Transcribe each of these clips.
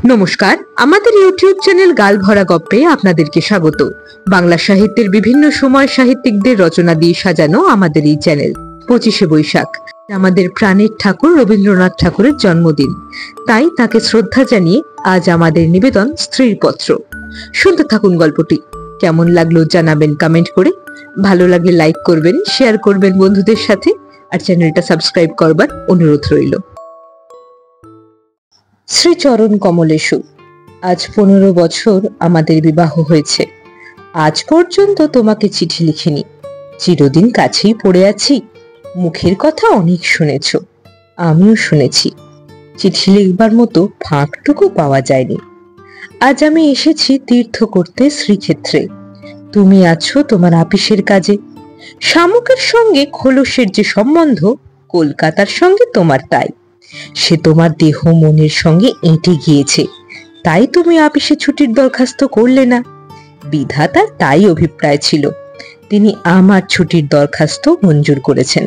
নমস্কার, আমাদের YouTube channel গাল ভরা গপ্পে আপনাদেরকে স্বাগত। বাংলা সাহিত্যের বিভিন্ন সময় সাহিত্যিকদের রচনা দিয়ে সাজানো আমাদের এই চ্যানেল। 25শে বৈশাখ আমাদের প্রাণের ঠাকুর রবীন্দ্রনাথ ঠাকুরের জন্মদিন, তাই তাকে শ্রদ্ধা জানিয়ে আজ আমাদের নিবেদন স্ত্রীর পত্র। শুনতে থাকুন গল্পটি। কেমন লাগলো জানাবেন কমেন্ট করে। ভালো লাগলে লাইক করবেন, শেয়ার করবেন বন্ধুদের সাথে, আর চ্যানেলটা সাবস্ক্রাইব করবার অনুরোধ রইল। শ্রীচরণ কমলেশু, আজ 15 বছর আমাদের বিবাহ হয়েছে। আজ পর্যন্ত তোমাকে চিঠি লিখিনি। চিরদিন কাছেই পড়ে আছি। মুখের কথা অনেক শুনেছ, আমিও শুনেছি। চিঠি লিখবার মতো ফাঁকটুকু পাওয়া যায়নি। আজ আমি এসেছি তীর্থ করতে শ্রীক্ষেত্রে। তুমি আছো তোমার আপিসের কাজে। শামুকের সঙ্গে খোলসের যে সম্বন্ধ, কলকাতার সঙ্গে তোমার তাই। সে তোমার দেহ মনের সঙ্গে এঁটে গিয়েছে, তাই তুমি আপিসে ছুটির দরখাস্ত করলে না। বিধাতার তাই অভিপ্রায় ছিল, তিনি আমার ছুটির দরখাস্ত মঞ্জুর করেছেন।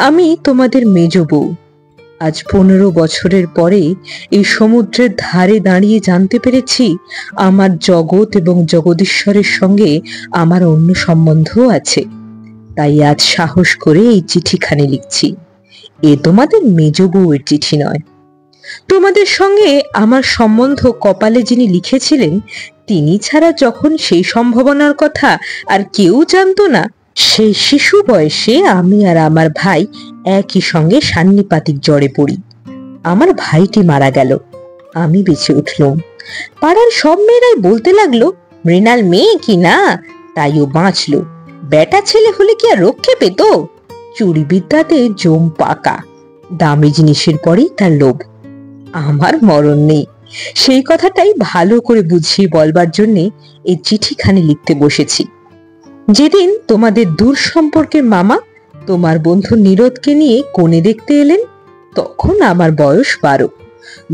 আমি তোমাদের মেজ বউ। আজ 15 বছরের পরে এই সমুদ্রের ধারে দাঁড়িয়ে জানতে পেরেছি আমার জগৎ এবং জগদীশ্বরের সঙ্গে আমার অন্য সম্বন্ধও আছে। তাই আজ সাহস করে এই চিঠিখানি লিখছি। এ তোমাদের মেজ বউয়ের চিঠি নয়। তোমাদের সঙ্গে আমার সম্বন্ধ কপালে যিনি লিখেছিলেন, তিনি ছাড়া যখন সেই সম্ভাবনার কথা আর কেউ জানতো না, সেই শিশু বয়সে আমি আর আমার ভাই একই সঙ্গে সান্নিপাতিক জ্বরে পড়ি। আমার ভাইটি মারা গেল, আমি বেঁচে উঠলাম। পাড়ার সব মেয়েরাই বলতে লাগলো, মৃণাল মেয়ে কি না, তাই ও বাঁচলো। বেটা ছেলে হলে কি আর রক্ষে পেত? চুরি বিদ্যাতে জম পাকা, দামি জিনিসের পরেই তার লোভ। আমার মরণ নেই, সেই কথাটাই ভালো করে বুঝিয়ে বলবার জন্যে এই চিঠিখানি লিখতে বসেছি। যেদিন তোমাদের দূর সম্পর্কের মামা তোমার বন্ধু নীরদকে নিয়ে কনে দেখতে এলেন, তখন আমার বয়স 12।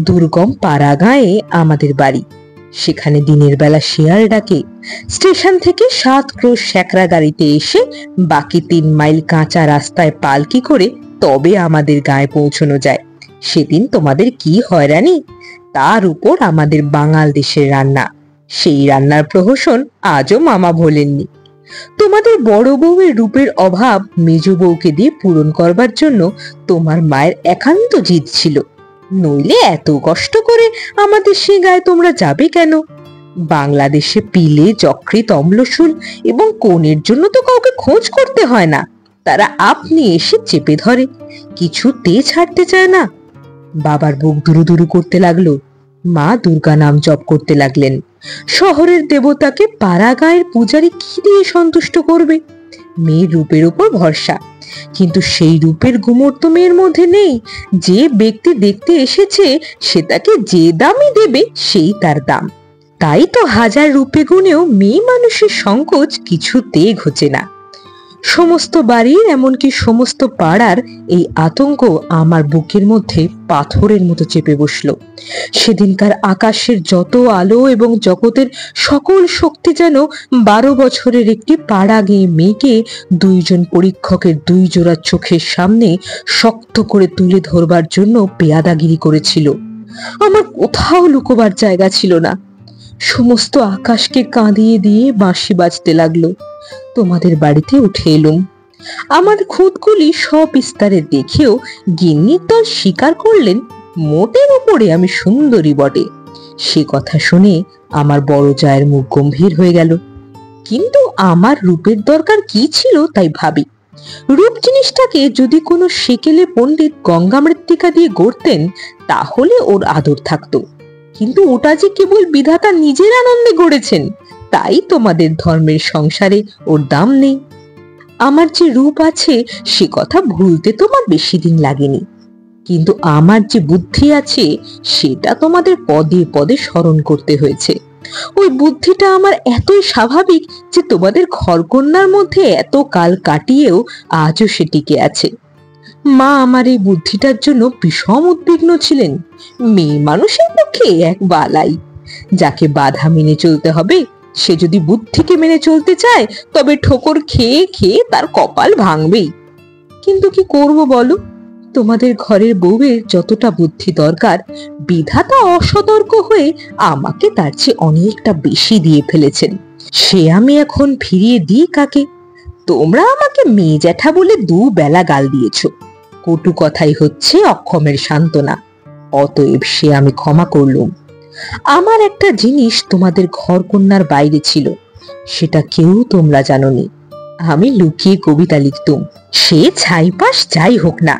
দুর্গম পাড়া গাঁয়ে আমাদের বাড়ি। সেখানে দিনের বেলা শেয়াল ডাকে। স্টেশন থেকে 7 ক্রোশ স্যাকরা গাড়িতে এসে বাকি 3 মাইল কাঁচা রাস্তায় পালকি করে তবে আমাদের গায়ে পৌঁছানো যায়। সেদিন তোমাদের কি হয়রানি! তার উপর আমাদের বাঙাল দেশের রান্না। সেই রান্নার প্রহসন আজও মামা ভোলেননি। তোমাদের বড় বউয়ের রূপের অভাব মেজ বউকে দিয়ে পূরণ করবার জন্য তোমার মায়ের একান্ত জিদ ছিল, নইলে এত কষ্ট করে আমাদের সে গায়ে তোমরা যাবে কেন? বাংলাদেশে পিলে, যকৃৎ, অম্লশূল এবং কোণের জন্য তো কাউকে খোঁজ করতে হয় না, তারা আপনি এসে চেপে ধরে, কিছুতে ছাড়তে চায় না। বাবার বুক দুরু দুরু করতে লাগলো। মা দুর্গা নাম জপ করতে লাগলেন। শহরের দেবতাকে পাড়া গায়ের পূজারী কি দিয়ে সন্তুষ্ট করবে? মেয়ের রূপের উপর ভরসা, কিন্তু সেই রূপের গুমর তো মেয়ের মধ্যে নেই। যে ব্যক্তি দেখতে এসেছে সে তাকে যে দামই দেবে সেই তার দাম। তাই তো হাজার রূপে গুণেও মেয়ে মানুষের সংকোচ কিছুতে ঘোচে না। সমস্ত বাড়ির, এমনকি সমস্ত পাড়ার এই আতঙ্ক আমার বুকের মধ্যে পাথরের মতো চেপে বসল। সেদিনকার আকাশের যত আলো এবং জগতের সকল শক্তি যেন 12 বছরের একটি পাড়া গিয়ে মেয়েকে 2 জন পরীক্ষকের 2 জোড়া চোখের সামনে শক্ত করে তুলে ধরবার জন্য পেয়াদাগিরি করেছিল। আমার কোথাও লুকোবার জায়গা ছিল না। সমস্ত আকাশকে কাঁদিয়ে দিয়ে বাঁশি বাজতে লাগলো। তোমাদের বাড়িতে উঠে এলুম। আমার খুঁতগুলি সবিস্তারে দেখেও গিন্নির দল স্বীকার করলেন মোটের উপরে আমি সুন্দরী বটে। সে কথা শুনে আমার বড় জায়ের মুখ গম্ভীর হয়ে গেল। কিন্তু আমার রূপের দরকার কি ছিল তাই ভাবি। রূপ জিনিসটাকে যদি কোনো সেকেলে পণ্ডিত গঙ্গা মৃত্তিকা দিয়ে গড়তেন, তাহলে ওর আদর থাকতো। কিন্তু ওটা যে কেবল বিধাতা নিজের আনন্দে গড়েছেন, তাই তোমাদের ধর্মের সংসারে ওর দাম নেই। আমার যে রূপ আছে সে কথা ভুলতে তোমার বেশি দিন লাগেনি, কিন্তু আমার যে বুদ্ধি আছে সেটা তোমাদের পদে পদে স্মরণ করতে হয়েছে। ওই বুদ্ধিটা আমার এতই স্বাভাবিক যে তোমাদের ঘরকন্যার মধ্যে এত কাল কাটিয়েও আজও সে টিকে আছে। মা আমার এই বুদ্ধিটার জন্য বিষম উদ্বিগ্ন ছিলেন। মেয়ে মানুষের পক্ষে এক বালাই। যাকে বাধা মেনে চলতে হবে, সে যদি বুদ্ধিকে মেনে চলতে চায় তবে ঠোকর খেয়ে খেয়ে তার কপাল ভাঙবেই। কিন্তু কি করব বলো? তোমাদের ঘরের বউয়ের যতটা বুদ্ধি দরকার, বিধাতা অসতর্ক হয়ে আমাকে তার চেয়ে অনেকটা বেশি দিয়ে ফেলেছেন। সে আমি এখন ফিরিয়ে দিই কাকে? তোমরা আমাকে মেয়ে জ্যাঠা বলে দুবেলা গাল দিয়েছ। কটু কথাই হচ্ছে অক্ষমের সান্ত্বনা। অতএব সে আমি ক্ষমা করলুম। আমার একটা জিনিস তোমাদের ঘর কন্যার বাইরে ছিল, সেটা কেউ তোমরা জানোনি। আমি লুকিয়ে কবিতা লিখতুম। সে ছাইপাশ যাই হোক না,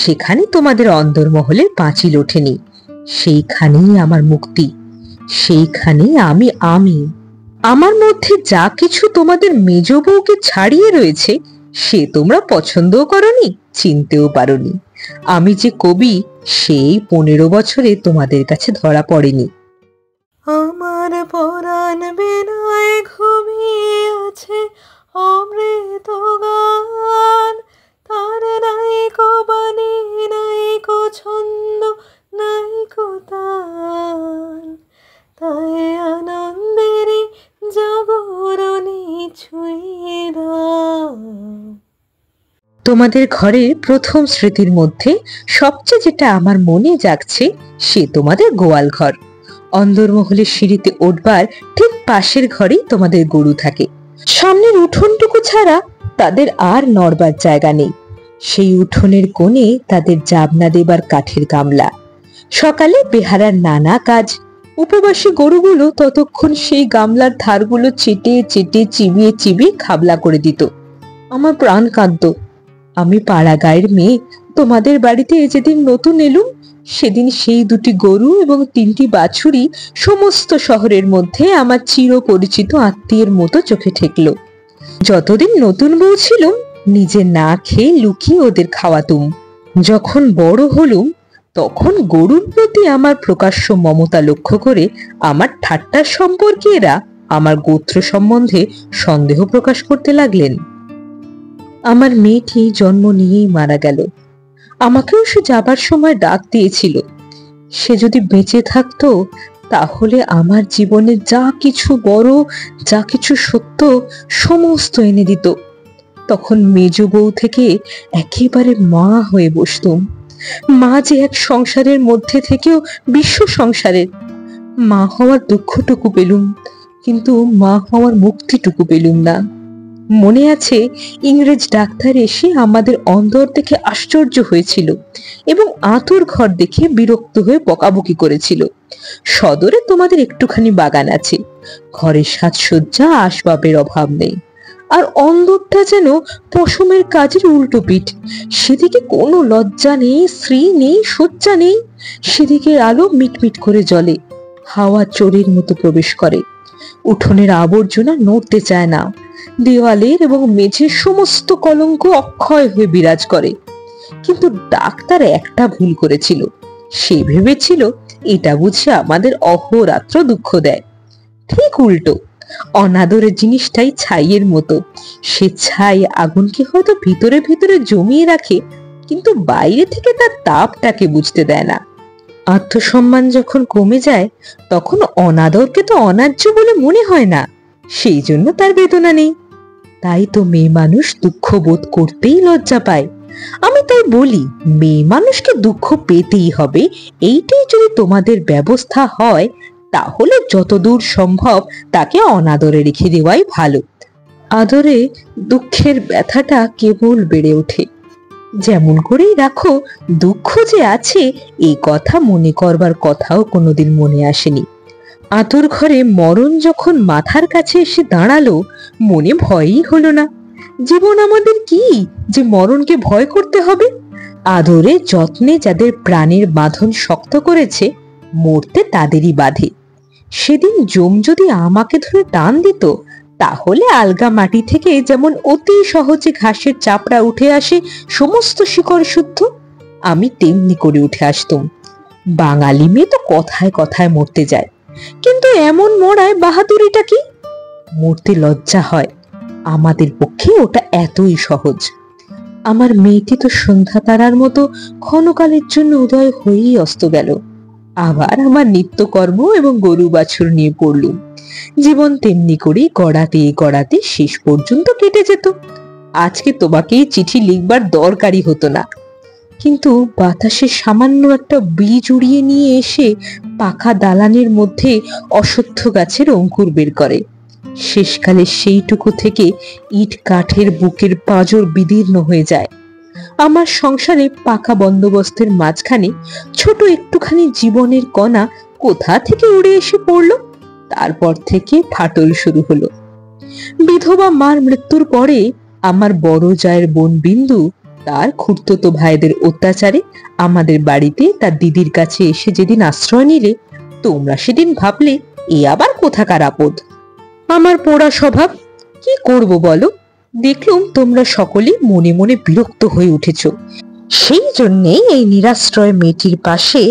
সেখানে তোমাদের অন্দরমহলের পাঁচিল ওঠেনি। সেইখানেই আমার মুক্তি, সেইখানেই আমি। আমার মধ্যে যা কিছু তোমাদের মেজ বউকে ছাড়িয়ে রয়েছে, সে তোমরা পছন্দও করনি, চিনতেও পারোনি। আমি যে কবি, সেই 15 বছরে তোমাদের কাছে ধরা পড়েনি। আমার পরাণ বিনয় ঘুমিয়ে আছে অমৃত গান, তার নাইকো বাণী নাইকো ছন্দ নাইকো তান, তাই আনন্দেরই জাগরণী ছুঁয়ে দাও। তোমাদের ঘরের প্রথম স্মৃতির মধ্যে সবচেয়ে যেটা আমার মনে জাগছে, সে তোমাদের গোয়াল ঘর। অন্দরমহলের সিঁড়িতে উঠবার ঠিক পাশের ঘরেই তোমাদের গরু থাকে। সামনের উঠোনটুকু ছাড়া তাদের আর নড়বার জায়গা নেই। সেই উঠোনের কোণে তাদের জাবনা দেবার কাঠের গামলা। সকালে বেহারার নানা কাজ। উপবাসী গরুগুলো ততক্ষণ সেই গামলার ধারগুলো চেটে চেটে চিবিয়ে চিবিয়ে খাবলা করে দিত। আমার প্রাণ কাঁদত। আমি পাড়া গায়ের মেয়ে, তোমাদের বাড়িতে যেদিন নতুন এলুম, সেদিন সেই 2টি গরু এবং 3টি বাছুরি সমস্ত শহরের মধ্যে আমার চির পরিচিত আত্মীয়ের মতো চোখে ঠেকলো। যতদিন নতুন বউ ছিলুম, নিজে না খেয়ে লুকিয়ে ওদের খাওয়াতুম। যখন বড় হলুম, তখন গরুর প্রতি আমার প্রকাশ্য মমতা লক্ষ্য করে আমার ঠাট্টার সম্পর্কীয়রা আমার গোত্র সম্বন্ধে সন্দেহ প্রকাশ করতে লাগলেন। আমার মেয়েটি জন্ম নিয়েই মারা গেল। আমাকেও সে যাবার সময় ডাক দিয়েছিল। সে যদি বেঁচে থাকতো, তাহলে আমার জীবনে যা কিছু বড়, যা কিছু সত্য, সমস্ত এনে দিত। তখন মেজ বউ থেকে একেবারে মা হয়ে বসতুম। মা যে এক সংসারের মধ্যে থেকেও বিশ্ব সংসারের। মা হওয়ার দুঃখটুকু পেলুম, কিন্তু মা হওয়ার মুক্তিটুকু পেলুম না। মনে আছে, ইংরেজ ডাক্তার এসে আমাদের অন্দর দেখে আশ্চর্য হয়েছিল এবং আতুর ঘর দেখে বিরক্ত হয়ে বকাবকি করেছিল। সদরে তোমাদের একটুখানি বাগান আছে, ঘরের সাজসজ্জা আসবাবের অভাব নেই, আর অন্দরটা যেন পশমের কাজের উল্টো পিঠ। সেদিকে কোনো লজ্জা নেই, স্ত্রী নেই, শয্যা নেই। সেদিকে আলো মিটমিট করে জ্বলে, হাওয়া চোরের মতো প্রবেশ করে। উঠোনের আবর্জনা নড়তে চায় না, দেওয়ালের এবং মেঝের সমস্ত কলঙ্ক অক্ষয় হয়ে বিরাজ করে। কিন্তু ডাক্তার একটা ভুল করেছিল। সে ভেবেছিল এটা বুঝে আমাদের অহোরাত্র দুঃখ দেয়। ঠিক উল্টো, অনাদরের জিনিসটাই ছাইয়ের মতো। সে ছাই আগুনকে হয়তো ভিতরে ভিতরে জমিয়ে রাখে, কিন্তু বাইরে থেকে তার তাপটাকে বুঝতে দেয় না। আত্মসম্মান যখন কমে যায়, তখন অনাদরকে তো অন্যায্য বলে মনে হয় না, সেই জন্য তার বেদনা নেই। তাই তো মেয়ে মানুষ দুঃখ বোধ করতেই লজ্জা পায়। আমি তাই বলি, মেয়ে মানুষকে দুঃখ পেতেই হবে। এইটাই যদি তোমাদের ব্যবস্থা হয়, তাহলে যতদূর সম্ভব তাকে অনাদরে রেখে দেওয়াই ভালো। আদরে দুঃখের ব্যথাটা কেবল বেড়ে ওঠে। যেমন করেই রাখো, দুঃখ যে আছে এই কথা মনে করবার কথাও কোনোদিন মনে আসেনি। আতুর ঘরে মরণ যখন মাথার কাছে এসে দাঁড়ালো, মনে ভয়ই হলো না। জীবন আমাদের কি যে মরণকে ভয় করতে হবে? আদরে যত্নে যাদের প্রাণের বাঁধন শক্ত করেছে, মরতে তাদেরই বাধে। সেদিন জম যদি আমাকে ধরে টান দিত, তাহলে আলগা মাটি থেকে যেমন অতি সহজে ঘাসের চাপড়া উঠে আসে সমস্ত শিকড় শুদ্ধ, আমি তেমনি করে উঠে আসতুম। বাঙালি মেয়ে তো কথায় কথায় মরতে যায়, কিন্তু এমন মরায় বাহাদুরিটা কি? মরতে লজ্জা হয়। আমাদের পক্ষে ওটা এতই সহজ। আমার মেয়েটি তো সন্ধ্যা তারার মতো ক্ষণকালের জন্য উদয় হয়েই অস্ত গেল। আবার আমার নিত্যকর্ম এবং গরু বাছুর নিয়ে পড়লুম। জীবন তেমনি করেই গড়াতে গড়াতে শেষ পর্যন্ত কেটে যেত। আজকে তোমাকে চিঠি লিখবার দরকারই হতো না, কিন্তু বাতাসে সামান্য একটা বীজ উড়িয়ে নিয়ে এসে পাকা দালানের মধ্যে অশ্বত্থ গাছের অঙ্কুর বের করে। শেষকালে সেইটুকু থেকে ইট কাঠের বুকের পাঁজর বিদীর্ণ হয়ে যায়। আমার সংসারে পাকা বন্দোবস্তের মাঝখানে ছোট একটুখানি জীবনের কণা কোথা থেকে উড়ে এসে পড়লো। তারপর থেকে ফাটল শুরু হলো। বিধবা মার মৃত্যুর পরে আমার বড় জায়ের বোন বিন্দু তার খুড়তুতো ভাইদের অত্যাচারে আমাদের বাড়িতে তার দিদির কাছে এসে যেদিন আশ্রয় নিলে, তোমরা সেদিন ভাবলে এ আবার কোথাকার আপদ। আমার পোড়া স্বভাব, কি করব বলো? দেখলুম তোমরা সকলেই মনে মনে বিরক্ত হয়ে উঠেছ। সেই জন্যেই এই নিরাশ্রয় মেয়েটির পাশে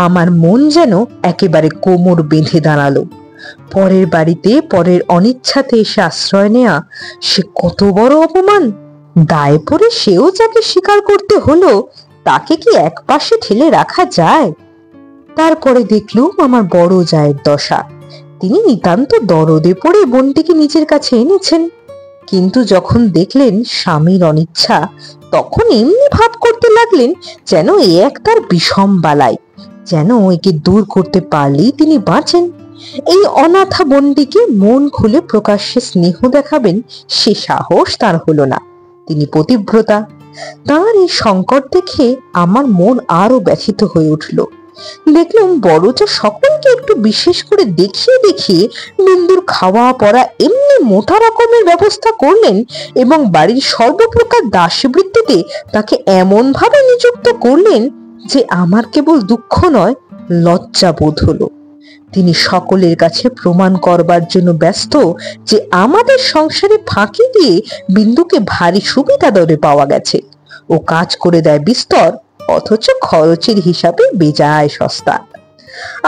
আমার মন যেন একেবারে কোমর বেঁধে দাঁড়ালো। পরের বাড়িতে পরের অনিচ্ছাতে এসে আশ্রয় নেয়া সে কত বড় অপমান। দায়ে পড়ে সেও যাকে স্বীকার করতে হলো, তাকে কি এক পাশে ঠেলে রাখা যায়? তারপরে দেখলুম আমার বড় জায়ের দশা। তিনি নিতান্ত দরদে পড়ে বোনটিকে নিজের কাছে এনেছেন, কিন্তু যখন দেখলেন স্বামীর অনিচ্ছা, তখন এমনি ভাব করতে লাগলেন যেন এ এক তার বিষম বালাই, যেন একে দূর করতে পারলেই তিনি বাঁচেন। এই অনাথা বোনটিকে মন খুলে প্রকাশ্যে স্নেহ দেখাবেন সে সাহস তার হলো না। তিনি পতিব্রতা। তার এই সংকট দেখে আমার মন আরো ব্যথিত হয়ে উঠল। দেখলাম বড়জা সকলকে একটু বিশেষ করে দেখিয়ে দেখিয়ে বিন্দুর খাওয়া পড়া এমনি মোটা রকমের ব্যবস্থা করলেন এবং বাড়ির সর্বপ্রকার দাসবৃত্তিতে তাকে এমন ভাবে নিযুক্ত করলেন যে আমার কেবল দুঃখ নয়, লজ্জা বোধ হলো। তিনি সকলের কাছে প্রমাণ করবার জন্য ব্যস্ত যে আমাদের সংসারে ফাঁকি দিয়ে বিন্দুকে ভারী সুবিধা দরে পাওয়া গেছে। ও কাজ করে দেয় বিস্তর, অথচ খরচের হিসাবে বেজায় সস্তা।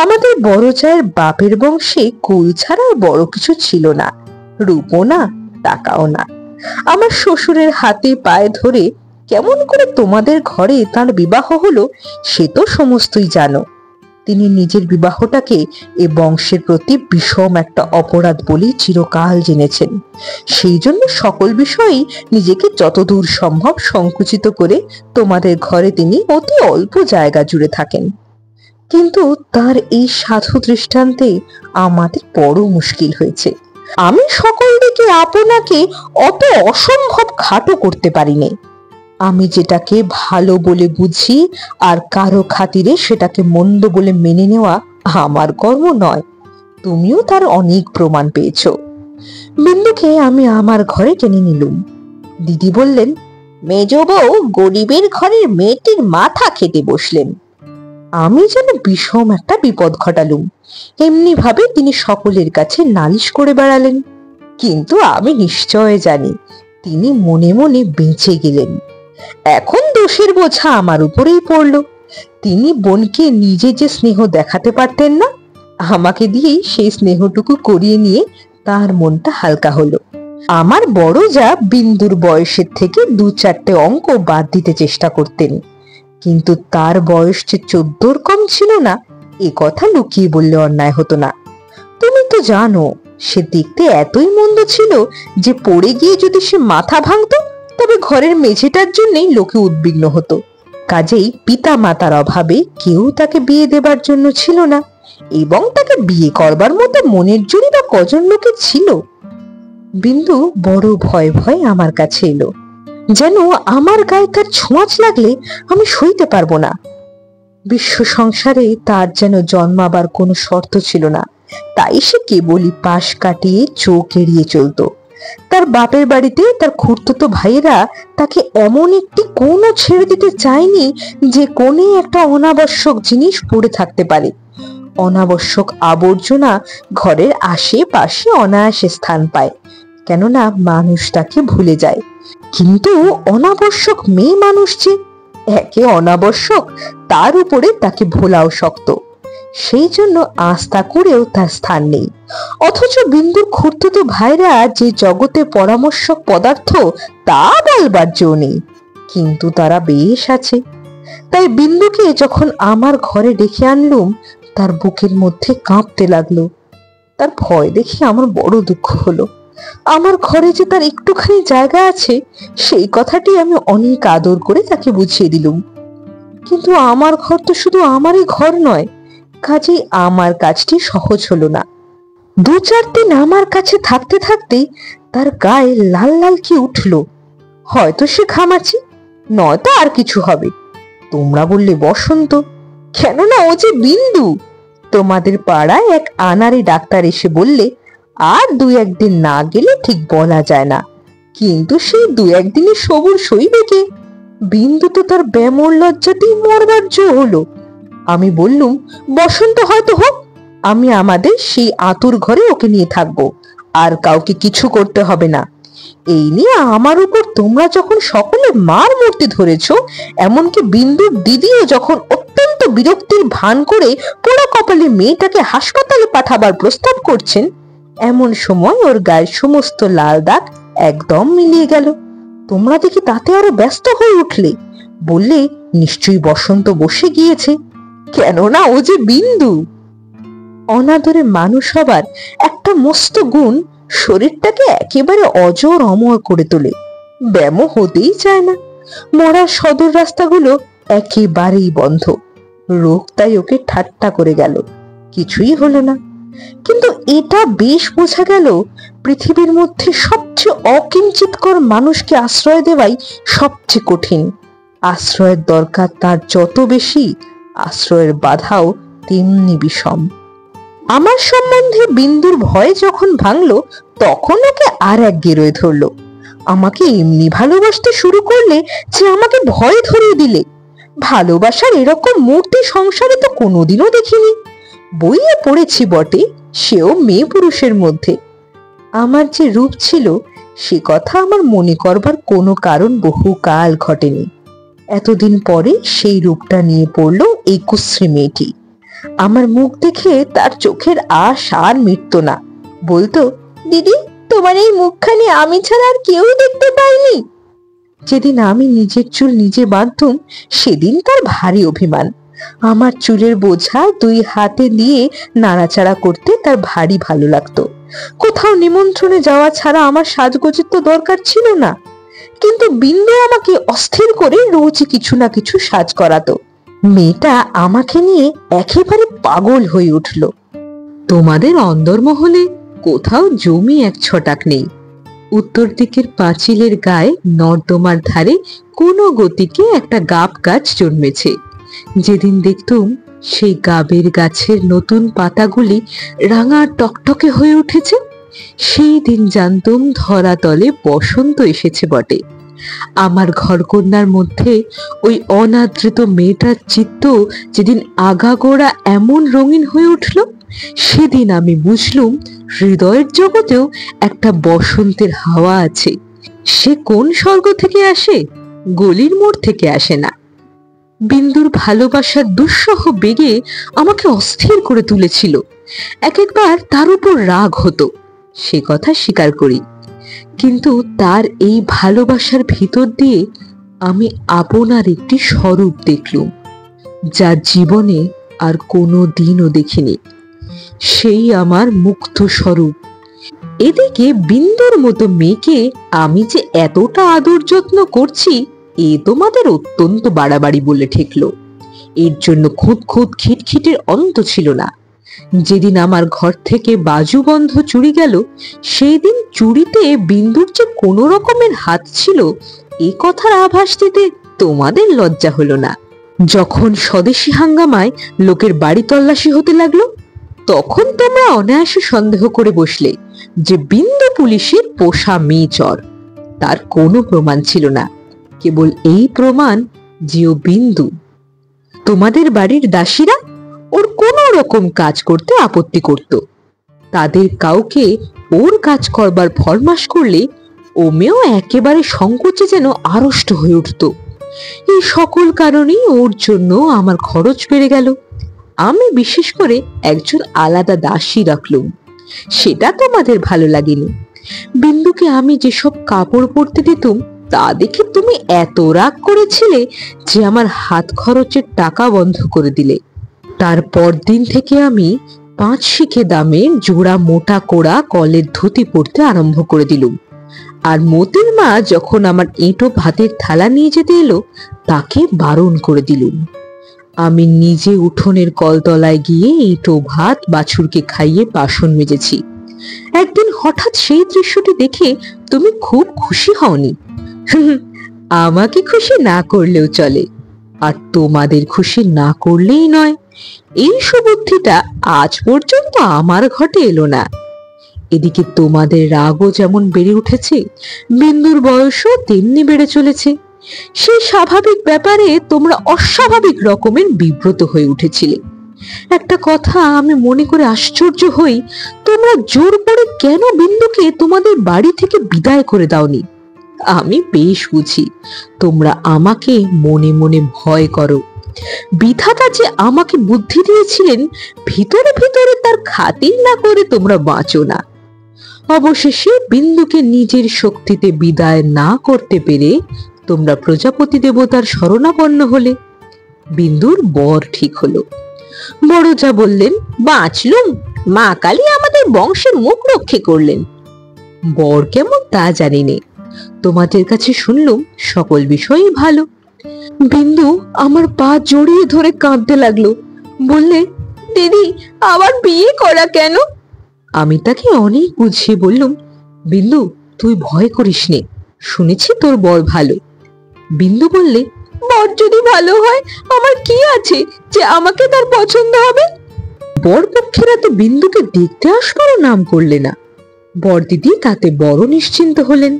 আমাদের বড় জায়ের বাপের বংশে কুল ছাড়া বড় কিছু ছিল না, রূপও না, টাকাও না। আমার শ্বশুরের হাতে পায়ে ধরে কেমন করে তোমাদের ঘরে তার বিবাহ হলো সে তো সমস্তই জানো। তিনি নিজের বিবাহটাকে এ বংশের প্রতি বিষম একটা অপরাধ বলেই চিরকাল জেনেছেন। সেই জন্য সকল বিষয়েই নিজেকে যতদূর সম্ভব সংকুচিত করে তোমাদের ঘরে তিনি অতি অল্প জায়গা জুড়ে থাকেন। কিন্তু তার এই সাধু দৃষ্টান্তে আমাদের বড় মুশকিল হয়েছে। আমি সকল দিকে আপনাকে অত অসম্ভব খাটো করতে পারিনি। আমি যেটাকে ভালো বলে বুঝি আর কারো খাতিরে সেটাকে মন্দ বলে মেনে নেওয়া আমার কর্ম নয়। তুমিও তার অনেক প্রমাণ পেয়েছ। বিন্দুকে আমি আমার ঘরে টেনে নিলুম। দিদি বললেন, মেজ বউ গরিবের ঘরের মেয়েটির মাথা খেতে বসলেন। আমি যেন বিষম একটা বিপদ ঘটালুম। এমনি ভাবে তিনি সকলের কাছে নালিশ করে বেড়ালেন। কিন্তু আমি নিশ্চয় জানি তিনি মনে মনে বেঁচে গেলেন। এখন দোষের বোঝা আমার উপরেই পড়ল। তিনি বোনকে নিজে যে স্নেহ দেখাতে পারতেন না, আমাকে দিয়েই সেই স্নেহটুকু করিয়ে নিয়ে তার মনটা হালকা হলো। আমার বড় যা বিন্দুর বয়সের থেকে 2-4টে অঙ্ক বাদ দিতে চেষ্টা করতেন, কিন্তু তার বয়স যে 14 কম ছিল না এ কথা লুকিয়ে বললে অন্যায় হতো না। তুমি তো জানো সে দেখতে এতই মন্দ ছিল যে পড়ে গিয়ে যদি সে মাথা ভাঙতো তবে ঘরের মেঝেটার জন্যই লোকে উদ্বিগ্ন হতো। কাজেই পিতা মাতার অভাবে কেউ তাকে বিয়ে দেবার জন্য ছিল না, এবং তাকে বিয়ে করবার মতো মনের জোরই বা কজন লোকের ছিল। বিন্দু বড় ভয় ভয় আমার কাছে এলো, যেন আমার গায়ে তার ছোঁয়াচ লাগলে আমি সইতে পারবো না। বিশ্ব সংসারে তার যেন জন্মাবার কোনো শর্ত ছিল না, তাই সে কেবলই পাশ কাটিয়ে চোখ এড়িয়ে চলতো। তার বাপের বাড়িতে তার খুড়তুতো ভাইয়েরা তাকে এমন একটি কোণও ছেড়ে দিতে চায়নি যে কোণে একটা অনাবশ্যক জিনিস পড়ে থাকতে পারে। অনাবশ্যক আবর্জনা ঘরের আশেপাশে অনায়াসে স্থান পায়, কেননা মানুষ তাকে ভুলে যায়। কিন্তু অনাবশ্যক মেয়ে মানুষ যে একে অনাবশ্যক, তার উপরে তাকে ভোলাও শক্ত। সেই জন্য আস্থা করেও তার স্থান নেই। অথচ বিন্দুর খুড়তুতো ভাইরা যে জগতে পরামর্শক পদার্থ তা বলবার জো নেই, কিন্তু তারা বেশ আছে। তাই বিন্দুকে যখন আমার ঘরে ডেকে আনলুম তার বুকের মধ্যে কাঁপতে লাগলো। তার ভয় দেখে আমার বড় দুঃখ হলো। আমার ঘরে যে তার একটুখানি জায়গা আছে সেই কথাটি আমি অনেক আদর করে তাকে বুঝিয়ে দিলুম। কিন্তু আমার ঘর তো শুধু আমারই ঘর নয়, কাজেই আমার কাজটি সহজ হলো না। 2-4 দিন আমার কাছে থাকতে থাকতেই তার গায়ে লাল লাল কি উঠলো। হয়তো সে ঘামাচি, নয়তো আর কিছু হবে। তোমরা বললে বসন্ত, কেননা ও যে বিন্দু। তোমাদের পাড়ায় এক আনাড়ি ডাক্তার এসে বললে আর 2-1 দিন না গেলে ঠিক বলা যায় না, কিন্তু সেই 2-1 দিনে সবুর সইবে কে? বিন্দু তো তার ব্যামোর লজ্জাতেই মরবার জো হলো। আমি বললুম, বসন্ত হয়তো হোক, আমি আমাদের সেই আতুর ঘরে ওকে নিয়ে থাকবো, আর কাউকে কিছু করতে হবে না। এই নিয়ে আমার উপর তোমরা যখন সকলে মার মূর্তি ধরেছ, এমনকি বিন্দুর দিদিও যখন অত্যন্ত বিরক্তির ভান করে পোড়া কপালে মেয়েটাকে হাসপাতালে পাঠাবার প্রস্তাব করছেন, এমন সময় ওর গায়ের সমস্ত লাল দাগ একদম মিলিয়ে গেল। তোমরা দেখি তাতে আরো ব্যস্ত হয়ে উঠলে, বললে নিশ্চয়ই বসন্ত বসে গিয়েছে, কেননা ও যে বিন্দু। অনাদরে মানুষ হবার একটা মস্ত গুণ শরীরটাকে একেবারে অজর অমর করে তোলে। ব্যামো হতেই চায় না। মরার সদর রাস্তাগুলো একেবারেই বন্ধ। রোগ তাই ওকে ঠাট্টা করে গেল, কিছুই হলো না। কিন্তু এটা বেশ বোঝা গেল, পৃথিবীর মধ্যে সবচেয়ে অকিঞ্চিতকর মানুষকে আশ্রয় দেওয়াই সবচেয়ে কঠিন। আশ্রয়ের দরকার তার যত বেশি, আশ্রয়ের বাধাও তেমনি বিষম। আমার সম্বন্ধে বিন্দুর ভয় যখন ভাঙলো, তখন ওকে আর এক গেরোয় ধরলো। আমাকে এমনি ভালোবাসতে শুরু করলে যে আমাকে ভয় ধরিয়ে দিলে। ভালোবাসার এরকম মূর্তি সংসারে তো কোনোদিনও দেখিনি। বইয়ে পড়েছি বটে, সেও মেয়ে পুরুষের মধ্যে। আমার যে রূপ ছিল সে কথা আমার মনে করবার কোনো কারণ বহুকাল ঘটেনি। এতদিন পরে সেই রূপটা নিয়ে পড়লো এই কুশ্রী মেয়েটি। আমার মুখ দেখে তার চোখের আশ আর মিটত না। বলতো, দিদি তোমার এই মুখখানি আমি ছাড়া আর কেউ দেখতে পাইনি। যেদিন আমি নিজের চুল নিজে বাঁধতুম, সেদিন তার ভারী অভিমান। আমার চুলের বোঝা 2 হাতে দিয়ে নাড়াচাড়া করতে তার ভারী ভালো লাগতো। কোথাও নিমন্ত্রণে যাওয়া ছাড়া আমার সাজগোজের তো দরকার ছিল না, কিন্তু বিন্দু আমাকে অস্থির করে রোজই কিছু না কিছু সাজ করাতো। মেয়েটা আমাকে নিয়ে একেবারে পাগল হয়ে উঠল। তোমাদের অন্দরমহলে কোথাও জমি 1 ছটাক নেই। উত্তর দিকের পাঁচিলের গায়ে নর্দমার ধারে কোনো গতিকে একটা গাব গাছ জন্মেছে। যেদিন দেখতুম সেই গাবের গাছের নতুন পাতাগুলি রাঙা টকটকে হয়ে উঠেছে, সেই দিন জানতুম ধরাতলে বসন্ত এসেছে বটে। আমার ঘরকন্যার মধ্যে ওই অনাদৃত মেয়েটার চিত্ত যেদিন আগাগোড়া এমন রঙিন হয়ে উঠল, সেদিন আমি বুঝলুম হৃদয়ের জগতেও একটা বসন্তের হাওয়া আছে। সে কোন স্বর্গ থেকে আসে? গলির মোড় থেকে আসে না। বিন্দুর ভালোবাসার দুঃসহ বেগে আমাকে অস্থির করে তুলেছিল। এক একবার তার উপর রাগ হতো, সে কথা স্বীকার করি। কিন্তু তার এই ভালোবাসার ভিতর দিয়ে আমি আপনার একটি স্বরূপ দেখলুম, যা জীবনে আর কোনো দিনও দেখিনি। সেই আমার মুগ্ধ স্বরূপ। এদিকে বিন্দুর মতো মেয়েকে আমি যে এতটা আদর যত্ন করছি, এ তোমাদের অত্যন্ত বাড়াবাড়ি বলে ঠেকলো। এর জন্য খুঁত খুঁত খিটখিটের অন্ত ছিল না। যেদিন আমার ঘর থেকে বাজুবন্ধ চুরি গেল, সেই দিন চুরিতে বিন্দুর যে কোনো রকমের হাত ছিল, এ কথার আভাস দিতে তোমাদের লজ্জা হলো না। যখন স্বদেশী হাঙ্গামায় লোকের বাড়ি তল্লাশি হতে লাগলো, তখন তোমরা অনায়াসে সন্দেহ করে বসলে যে বিন্দু পুলিশের পোষা মেয়ে চর। তার কোনো প্রমাণ ছিল না, কেবল এই প্রমাণ যে ও বিন্দু। তোমাদের বাড়ির দাসীরা ওর কোনো রকম কাজ করতে আপত্তি করত। তাদের কাউকে ওর কাজ করবার ফরমাস করলে ও মেয়েও একেবারে সংকোচে যেন আড়ষ্ট হয়ে উঠত। এই সকল কারণেই ওর জন্য আমার খরচ বেড়ে গেল। আমি বিশেষ করে একজন আলাদা দাসী রাখলুম। সেটা তোমাদের ভালো লাগেনি। বিন্দুকে আমি যেসব কাপড় পরতে দিতুম, তা দেখে তুমি এত রাগ করেছিলে যে আমার হাত খরচের টাকা বন্ধ করে দিলে। তারপর দিন থেকে আমি 5 শিখে দামের জোড়া মোটা কোড়া কলের ধুতি পরতে আরম্ভ করে দিলুম। আর মতির মা যখন আমার এঁটো ভাতের থালা নিয়ে যেতে এলো, তাকে বারণ করে দিলুম। আমি নিজে উঠোনের কলতলায় গিয়ে এঁটো ভাত বাছুরকে খাইয়ে বাসন মেজেছি। একদিন হঠাৎ সেই দৃশ্যটি দেখে তুমি খুব খুশি হওনি। আমাকে খুশি না করলেও চলে, আর তোমাদের খুশি না করলেই নয়, এই সুবুদ্ধিটা আজ পর্যন্ত আমার ঘটে এলো না। এদিকে তোমাদের রাগও যেমন বেড়ে উঠেছে, বিন্দুর বয়সও তেমনি বেড়ে চলেছে। সেই স্বাভাবিক ব্যাপারে তোমরা অস্বাভাবিক রকমের বিব্রত হয়ে উঠেছিলে। একটা কথা আমি মনে করে আশ্চর্য হই, তোমরা জোর করে কেন বিন্দুকে তোমাদের বাড়ি থেকে বিদায় করে দাওনি? আমি বেশ বুঝি তোমরা আমাকে মনে মনে ভয় করো। বিধাতা যে আমাকে বুদ্ধি দিয়েছিলেন, ভিতরে ভিতরে তার খাতির না করে তোমরা বাঁচো না। অবশেষে বিন্দুকে নিজের শক্তিতে বিদায় না করতে পেরে তোমরা প্রজাপতি দেবতার শরণাপন্ন হলে। বিন্দুর বর ঠিক হলো। বড় যা বললেন, বাঁচলুম, মা কালী আমাদের বংশের মুখ রক্ষে করলেন। বর কেমন তা জানি নে, তোমাদের কাছে শুনলুম সকল বিষয়ই ভালো। বিন্দু আমার পা জড়িয়ে ধরে কাঁদতে লাগলো, বললে, দিদি আবার বিয়ে করা কেন? আমি তাকে অনেক বুঝিয়ে বললুম, বিন্দু তুই ভয় করিস নে, শুনেছি তোর বর ভালো। বিন্দু বললে, বর যদি ভালো হয় আমার কি আছে যে আমাকে তার পছন্দ হবে? বর পক্ষেরা তো বিন্দুকে দেখতে আসবারও নাম করলে না। বর দিদি তাতে বড় নিশ্চিন্ত হলেন।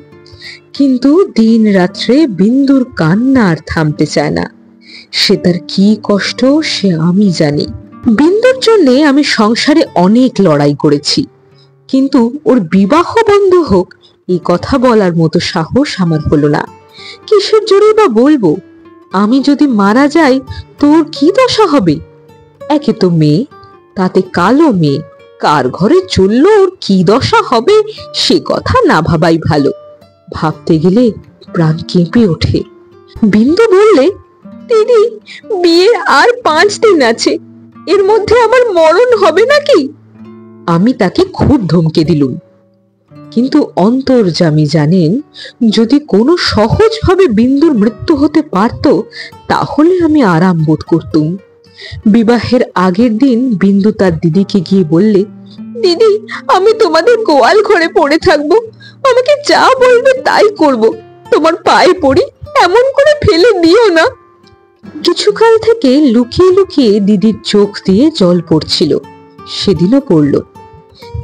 কিন্তু দিন রাত্রে বিন্দুর কান্না আর থামতে চায় না। সে তার কি কষ্ট সে আমি জানি। বিন্দুর জন্যে আমি সংসারে অনেক লড়াই করেছি, কিন্তু ওর বিবাহ বন্ধ হোক এই কথা বলার মতো সাহস আমার হলো না। কিসের জোরে বা বলবো? আমি যদি মারা যাই তোর কি দশা হবে? একে তো মেয়ে, তাতে কালো মেয়ে, কার ঘরে চললো ওর কি দশা হবে সে কথা না ভাবাই ভালো। ভাবতে গেলে প্রাণ কেঁপে ওঠে। বিন্দু বললে, দিদি বিয়ের আর 5 দিন আছে, এর মধ্যে আমার মরণ হবে নাকি? আমি তাকে খুব ধমকে দিলুম, কিন্তু অন্তর্যামী জানেন যদি কোনো সহজভাবে বিন্দুর মৃত্যু হতে পারত তাহলে আমি আরাম বোধ করতুম। বিবাহের আগের দিন বিন্দু তার দিদিকে গিয়ে বললে, দিদি আমি তোমাদের গোয়াল ঘরে পড়ে থাকবো, আমাকে যা বলবে তাই করব, তোমার পায়ে পড়ি, এমন করে ফেলে দিও না। কিছুকাল থেকে লুকিয়ে লুকিয়ে দিদির চোখ দিয়ে জল পড়ছিল, সেদিনও পড়ল।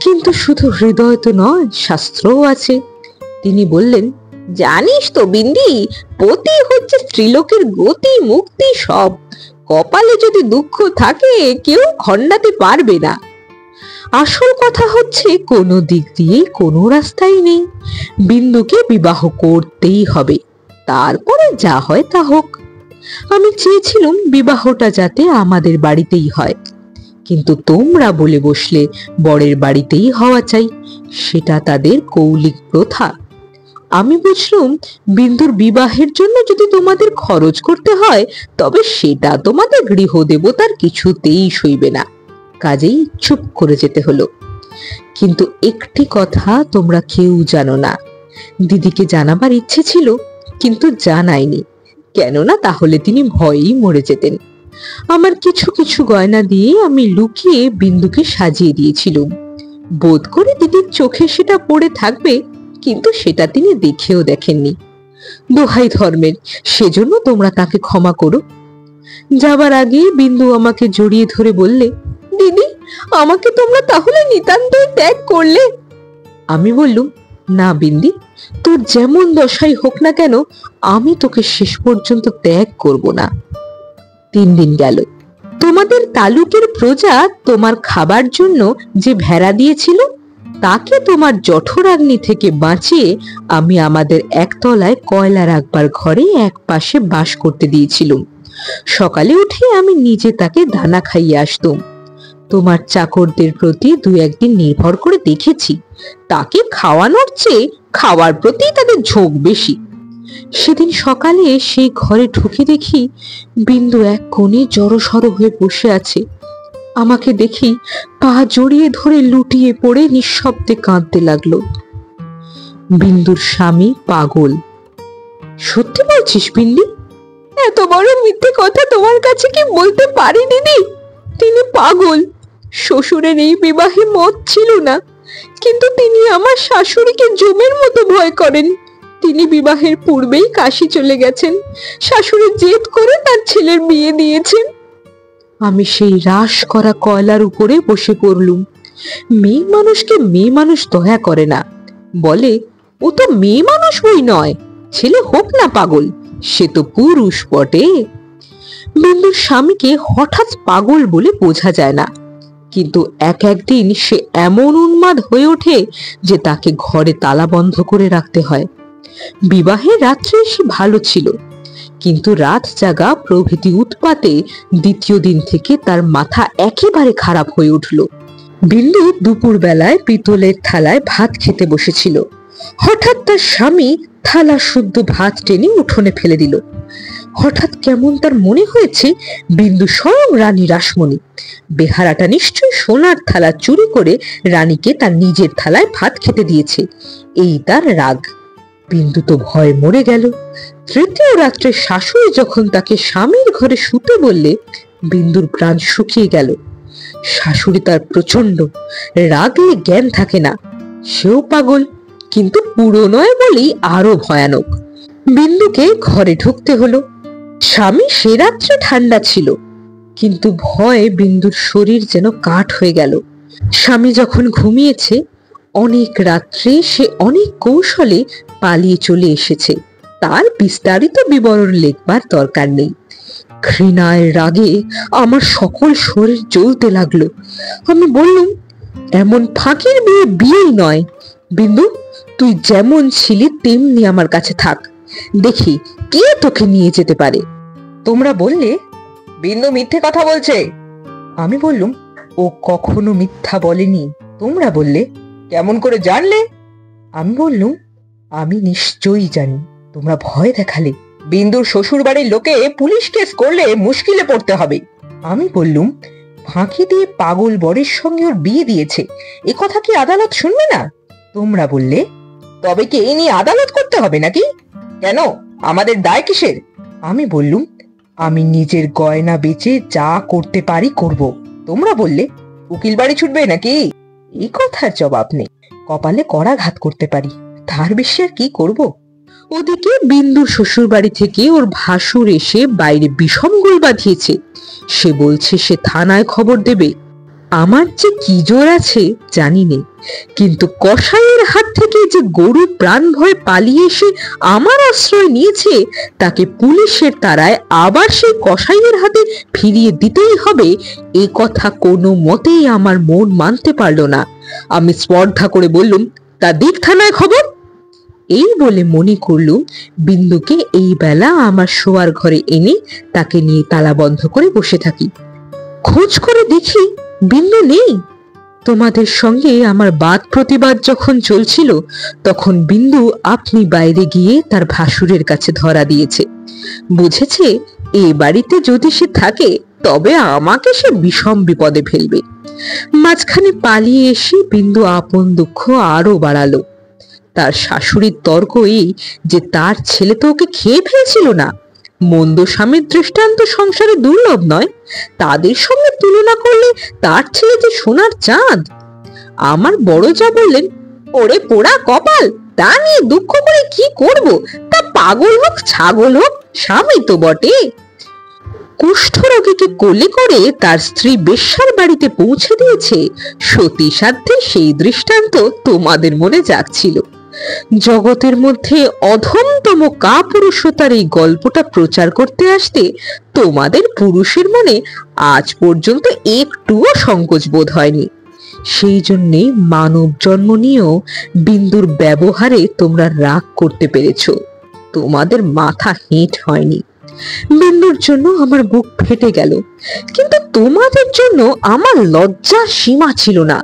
কিন্তু শুধু হৃদয় তো নয়, শাস্ত্রও আছে। তিনি বললেন, জানিস তো বিন্দি, পতি হচ্ছে স্ত্রীলোকের গতি মুক্তি সব। কপালে যদি দুঃখ থাকে কেউ খণ্ডাতে পারবে না। আসল কথা হচ্ছে কোনো দিক দিয়ে কোনো রাস্তাই নেই, বিন্দুকে বিবাহ করতেই হবে, তারপরে যা হয় তা হোক। আমি চেয়েছিলাম বিবাহটা যাতে আমাদের বাড়িতেই হয়, কিন্তু তোমরা বলে বসলে বরের বাড়িতেই হওয়া চাই, সেটা তাদের কৌলিক প্রথা। আমি বুঝলুম বিন্দুর বিবাহের জন্য যদি তোমাদের খরচ করতে হয় তবে সেটা তোমাদের গৃহদেবতার কিছুতেই সইবে না, কাজেই চুপ করে যেতে হলো। কিন্তু একটি কথা তোমরা কেউ জানো না। দিদিকে জানাবার ইচ্ছে ছিল, কিন্তু জানাইনি, কেননা তাহলে তিনি ভয়েই মরে যেতেন। আমার কিছু কিছু গয়না দিয়ে আমি লুকিয়ে বিন্দুকে সাজিয়ে দিয়েছিলাম, বোধ করে দিদির চোখে সেটা পড়ে থাকবে, কিন্তু সেটা তিনি দেখেও দেখেননি। দোহাই ধর্মের, সেজন্য তোমরা তাকে ক্ষমা করো। যাবার আগে বিন্দু আমাকে জড়িয়ে ধরে বললে, দিদি আমাকে তোমরা তাহলে নিতান্তই ত্যাগ করলে? আমি বললুম, না বিন্দি, তোর যেমন দশাই হোক না কেন আমি তোকে শেষ পর্যন্ত ত্যাগ করব না। 3 দিন গেল। তোমাদের তালুকের প্রজা তোমার খাবার জন্য যে ভেড়া দিয়েছিল তাকে তোমার জঠরাগ্নি থেকে বাঁচিয়ে আমি আমাদের একতলায় কয়লা রাখবার ঘরে এক পাশে বাস করতে দিয়েছিলাম। সকালে উঠে আমি নিজে তাকে দানা খাইয়ে আসতুম। তোমার চাকরদের প্রতি 2-1 দিন নির্ভর করে দেখেছি, তাকে খাওয়ানোর চেয়ে খাওয়ার প্রতি তাদের ঝোঁক বেশি। সেদিন সকালে সেই ঘরে ঢুকে দেখি বিন্দু এক কোণে জড়সড় হয়ে বসে আছে। আমাকে দেখি পা জড়িয়ে ধরে লুটিয়ে পড়ে নিঃশব্দে কাঁদতে লাগলো। বিন্দুর স্বামী পাগল। সত্যি বলছিস বিন্দি? এত বড় মিথ্যে কথা তোমার কাছে কি বলতে পারি দিদি? তিনি পাগল। শ্বশুরের এই বিবাহে মত ছিল না, কিন্তু তিনি আমার শাশুড়িকে জমের মতো ভয় করেন। তিনি বিবাহের পূর্বেই কাশি চলে গেছেন, শাশুড়ি জেদ করে তার ছেলের বিয়ে দিয়েছেন। আমি সেই রাশ করা কয়লার উপরে বসে পড়লুম। মেয়ে মানুষকে মেয়ে মানুষ দয়া করে না, বলে ও তো মেয়ে মানুষ বই নয়, ছেলে হোক না পাগল, সে তো পুরুষ বটে। বিন্দুর স্বামীকে হঠাৎ পাগল বলে বোঝা যায় না, কিন্তু একদিন সে এমন উন্মাদ হয়ে ওঠে যে তাকে ঘরে তালা বন্ধ করে রাখতে হয়। বিবাহের রাত্রে সে ভালো ছিল, কিন্তু রাত জাগা প্রভৃতি উৎপাতে দ্বিতীয় দিন থেকে তার মাথা একেবারে খারাপ হয়ে উঠল। বিন্দু দুপুর বেলায় পিতলের থালায় ভাত খেতে বসেছিল। হঠাৎ তার স্বামী থালা শুদ্ধ ভাত টেনে উঠোনে ফেলে দিল। হঠাৎ কেমন তার মনে হয়েছে বিন্দু স্বয়ং রানী রাসমণি। বেহারাটা নিশ্চয় সোনার থালা চুরি করে রানীকে তার নিজের থালায় ভাত খেতে দিয়েছে, এই তার রাগ। বিন্দু তো ভয় মরে গেল। তৃতীয় রাত্রে শাশুড়ি যখন তাকে স্বামীর ঘরে শুতে বললে, বিন্দুর প্রাণ শুকিয়ে গেল। শাশুড়ি তার প্রচন্ড, রাগলে জ্ঞান থাকে না। সেও পাগল, কিন্তু পুরো নয় বলেই আরো ভয়ানক। বিন্দুকে ঘরে ঢুকতে হলো। স্বামী সে রাত্রে ঠান্ডা ছিল, কিন্তু ভয়ে বিন্দুর শরীর যেন কাঠ হয়ে গেল। স্বামী যখন ঘুমিয়েছে, অনেক রাত্রে সে অনেক কৌশলে পালিয়ে চলে এসেছে। তার বিস্তারিত বিবরণ লিখবার দরকার নেই। ঘৃণায় রাগে আমার সকল শরীর জ্বলতে লাগলো। আমি বললুম, এমন ফাঁকির বিয়ে বিয়েই নয়। বিন্দু, তুই যেমন ছিলি তেমনি আমার কাছে থাক, দেখি কে তোকে নিয়ে যেতে পারে। তোমরা বললে বিন্দু মিথ্যে কথা বলছে। আমি বললুম, ও কখনো মিথ্যা বলেনি। তোমরা বললে, কেমন করে জানলে? আমি বললুম, আমি নিশ্চয়ই জানি, তোমরা ভয় দেখালে। বিন্দুর শ্বশুর বাড়ির লোকে পুলিশ কেস করলে মুশকিলে পড়তে হবে। আমি বললুম, ফাঁকি দিয়ে পাগল বরের সঙ্গে ওর বিয়ে দিয়েছে, এ কথা কি আদালত শুনবে না? তোমরা বললে, তবে কি এই নিয়ে আদালত করতে হবে নাকি? কেন, আমাদের দায় কিসের? আমি বললুম, আমি নিজের গয়না বেচে যা করতে পারি করব। তোমরা বললে, উকিল বাড়ি ছুটবে নাকি? এই কথার জবাব নেই। কপালে করাঘাত করতে পারি, তার বেশি আর কি করব? ওদিকে বিন্দুর শ্বশুর বাড়ি থেকে ওর ভাসুর এসে বাইরে বিষম গোল বাঁধিয়েছে। সে বলছে সে থানায় খবর দেবে। আমার যে কি জোর আছে জানি নে, কিন্তু কসাইয়ের হাত থেকে যে গরু প্রাণ ভয়ে পালিয়ে এসে আমার আশ্রয় নিয়েছে, তাকে পুলিশের তাড়ায় আবার সেই কসাইয়ের হাতে ফিরিয়ে দিতেই হবে, এ কথা কোনো মতেই আমার মন মানতে পারল না। আমি স্পর্ধা করে বললুম, তা দিক থানায় খবর। এই বলে মনে করলুম বিন্দুকে এই বেলা আমার শোয়ার ঘরে এনে তাকে নিয়ে তালা বন্ধ করে বসে থাকি। খোঁজ করে দেখি বিন্দু নেই। তোমাদের সঙ্গে আমার বাদ প্রতিবাদ যখন চলছিল, তখন বিন্দু আপনি বাইরে গিয়ে তার ভাসুরের কাছে ধরা দিয়েছে। বুঝেছে এ বাড়িতে যদি সে থাকে তবে আমাকে সে বিষম বিপদে ফেলবে। মাঝখানে পালিয়ে এসে বিন্দু আপন দুঃখ আরো বাড়ালো। তার শাশুড়ির তর্ক এই যে তার ছেলে তো ওকে খেয়ে ফেলছিল না। মন্দ স্বামীর দৃষ্টান্ত সংসারে দুর্লভ নয়, তাদের সঙ্গে তুলনা করলে তার ছেলে যে সোনার চাঁদ। আমার বড় যা বললেন, ওরে পোড়া কপাল, তা নিয়ে দুঃখ করে কি করব? তা পাগল হোক ছাগল হোক, স্বামী তো বটে। কুষ্ঠরোগীকে কোলে করে তার স্ত্রী বেশ্যার বাড়িতে পৌঁছে দিয়েছে, সতী সাধ্যে সেই দৃষ্টান্ত তোমাদের মনে জাগছিল। জগতের মধ্যে অধমতম কাপুরুষতার এই গল্পটা প্রচার করতে আসতে তোমাদের পুরুষের মনে আজ পর্যন্ত একটুও সংকোচ বোধ হয়নি। সেই জন্যে মানব জন্ম নিয়েও বিন্দুর ব্যবহারে তোমরা রাগ করতে পেরেছ, তোমাদের মাথা হেঁট হয়নি। বিন্দুর জন্য আমার বুক ফেটে গেল, কিন্তু তোমাদের জন্য আমার লজ্জার সীমা ছিল না।